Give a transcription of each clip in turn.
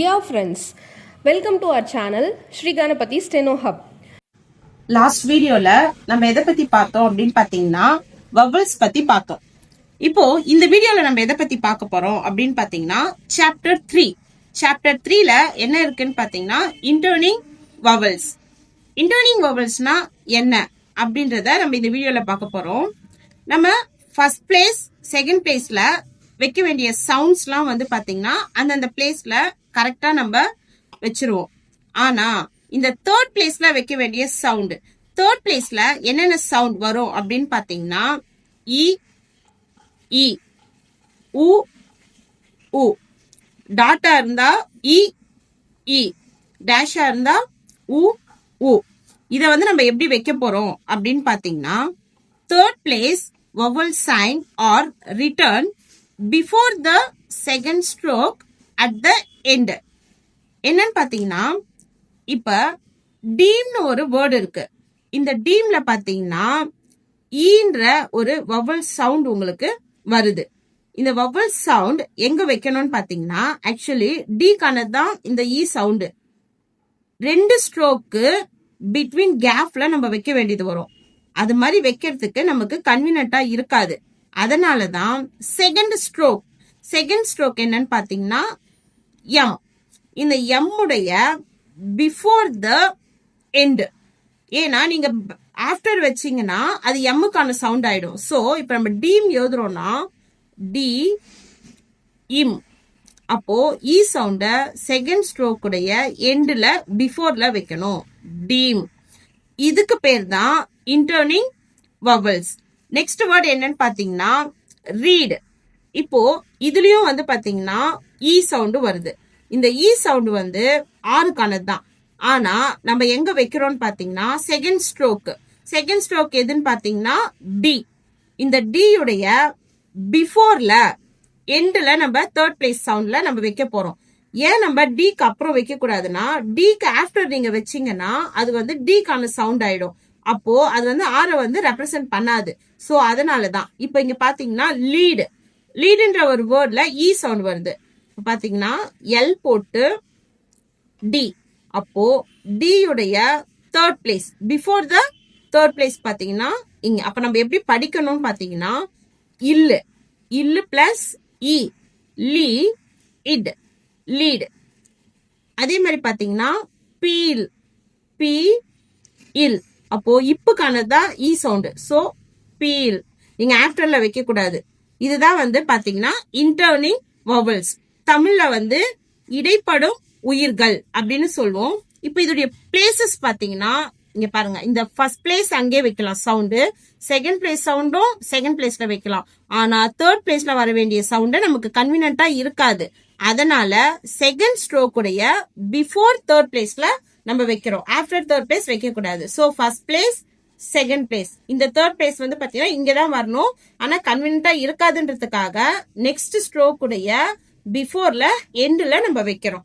Dear friends, welcome to our channel Sri Ganapati Steno Hub. Last வீடியோல நம்ம எதை பத்தி பார்த்தோம் அப்படின்னு பாத்தீங்கன்னா வவல்ஸ் பத்தி பார்த்தோம். இப்போ இந்த வீடியோல நம்ம எதை பத்தி பார்க்க போறோம் அப்படின்னு பாத்தீங்கன்னா சாப்டர் 3ல என்ன இருக்குன்னு பாத்தீங்கன்னா இன்டர்னிங் வவல்ஸ். இன்டர்னிங் வவல்ஸ்னா என்ன அப்படின்றத நம்ம இந்த வீடியோல பார்க்க போறோம். நம்ம ஃபர்ஸ்ட் பிளேஸ் செகண்ட் பிளேஸ்ல வைக்க வேண்டிய சவுண்ட்ஸ்லாம் வந்து பாத்தீங்கன்னா அந்தந்த பிளேஸ்ல கரெக்டா நம்ம வச்சிருவோம். ஆனா இந்த தேர்ட் பிளேஸ்ல வைக்க வேண்டிய சவுண்ட், தேர்ட் பிளேஸ்ல என்னென்ன சவுண்ட் வரும் அப்படின்னு பாத்தீங்கன்னா இ இ உ உ, டாட்டா இருந்தா இ இ, டேஷா இருந்தா உ உ. இத வந்து நம்ம எப்படி வைக்க போறோம் அப்படின்னு பாத்தீங்கன்னா third place vowel sign or written before the second stroke at the end. என்னன்னு பாத்தீங்கன்னா இப்ப டீம்னு ஒரு வேர்டு இருக்கு. இந்த டீம்ல பாத்தீங்கன்னா ஈன்ற ஒரு வவல் சவுண்ட் உங்களுக்கு வருது. இந்த வவல் சவுண்ட் எங்க வைக்கணும்னு பாத்தீங்கன்னா ஆக்சுவலி டீக்கானது தான் இந்த இ சவுண்ட். ரெண்டு ஸ்ட்ரோக்கு பிட்வீன் கேப்ல நம்ம வைக்க வேண்டியது வரும். அது மாதிரி வைக்கிறதுக்கு நமக்கு கன்வீனியன்ட்டா இருக்காது. அதனாலதான் செகண்ட் ஸ்ட்ரோக் என்னன்னு பாத்தீங்கன்னா எம். இந்த எம் உடைய பிஃபோர் த எண்ட். ஏன்னா நீங்க ஆஃப்டர் வச்சீங்கன்னா அது எம்முக்கான சவுண்ட் ஆயிடும். சோ இப்ப நம்ம டீம் எழுதுறோம்னா டி இம், அப்போ இ சவுண்ட செகண்ட் ஸ்ட்ரோக் உடைய எண்ட்ல பிஃபோர்ல வைக்கணும், டீம். இதுக்கு பேர் தான் இன்டர்னிங் வவல்ஸ். நெக்ஸ்ட் வேர்ட் என்னன்னு பாத்தீங்கன்னா ரீட். இப்போ இதுலயும் வந்து பாத்தீங்கன்னா இ சவுண்ட் வருது. இந்த இ சவுண்ட் வந்து ஆறுக்கானது தான். ஆனா நம்ம எங்க வைக்கிறோம்னு பாத்தீங்கன்னா செகண்ட் ஸ்ட்ரோக் எதுன்னு பாத்தீங்கன்னா டி. இந்த டி உடைய பிஃபோர்ல எண்ட்ல நம்ம தேர்ட் பிளேஸ் சவுண்ட்ல நம்ம வைக்க போறோம். ஏன் நம்ம டிக்கு அப்புறம் வைக்க கூடாதுன்னா டிக்கு ஆஃப்டர் நீங்க வச்சீங்கன்னா அது வந்து டிக்கான சவுண்ட் ஆயிடும். அப்போ அது வந்து ஆற வந்து ரெப்ரசென்ட் பண்ணாது. சோ அதனாலதான் இப்ப இங்க பாத்தீங்கன்னா லீடுன்ற ஒரு வேர்ட்ல இ சவுண்ட் வருது. பாத்தீங்கன்னா எல் போட்டு டி, அப்போ டி உடைய third place before the third place பாத்தீங்கன்னா இங்க. அப்ப நம்ம எப்படி படிக்கணும்னு பாத்தீங்கன்னா L plus E, lead, lead. அதே மாதிரி பாத்தீங்கன்னா பீல், பி இல், அப்போ இப்புக்கானதான் இ சவுண்ட். சோ பீல் நீங்க ஆஃப்டர்ல வைக்க கூடாது. இதுதான் வந்து பாத்தீங்கன்னா இன்டர்னிங் வவல்ஸ். தமிழ்ல வந்து இடைப்படும் உயிர்கள் அப்படின்னு சொல்லுவோம். இப்ப இதோடைய பிளேசஸ் பாத்தீங்கன்னா இங்க பாருங்க, இந்த ஃபர்ஸ்ட் பிளேஸ் அங்கே வைக்கலாம் சவுண்டு, செகண்ட் பிளேஸ் சவுண்டும் செகண்ட் பிளேஸ்ல வைக்கலாம். ஆனா தேர்ட் பிளேஸ்ல வர வேண்டிய சவுண்ட் நமக்கு கன்வீனியன்ட்டா இருக்காது. அதனால செகண்ட் ஸ்ட்ரோக் உடைய பிஃபோர் தேர்ட் பிளேஸ்ல நம்ம வைக்கிறோம். ஆஃப்டர் தேர்ட் பிளேஸ் வைக்க கூடாது. So first place second place, இந்த தேர்ட் பிளேஸ் வந்து பாத்தீங்கன்னா இங்கதான் வரணும். ஆனா கன்வீனியன்ட்டா இருக்காதுன்றதுக்காக நெக்ஸ்ட் ஸ்ட்ரோக் உடைய பிஃபோர்ல எண்ட்ல நம்ம வைக்கிறோம்.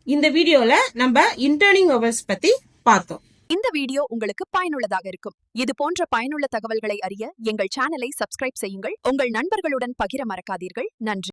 இந்த வீடியோல நம்ம இன்டர்னிங் வவல்ஸ் பத்தி பார்த்தோம். இந்த வீடியோ உங்களுக்கு பயனுள்ளதாக இருக்கும். இது போன்ற பயனுள்ள தகவல்களை அறிய எங்கள் சேனலை சப்ஸ்கிரைப் செய்யுங்கள். உங்கள் நண்பர்களுடன் பகிர மறக்காதீர்கள். நன்றி.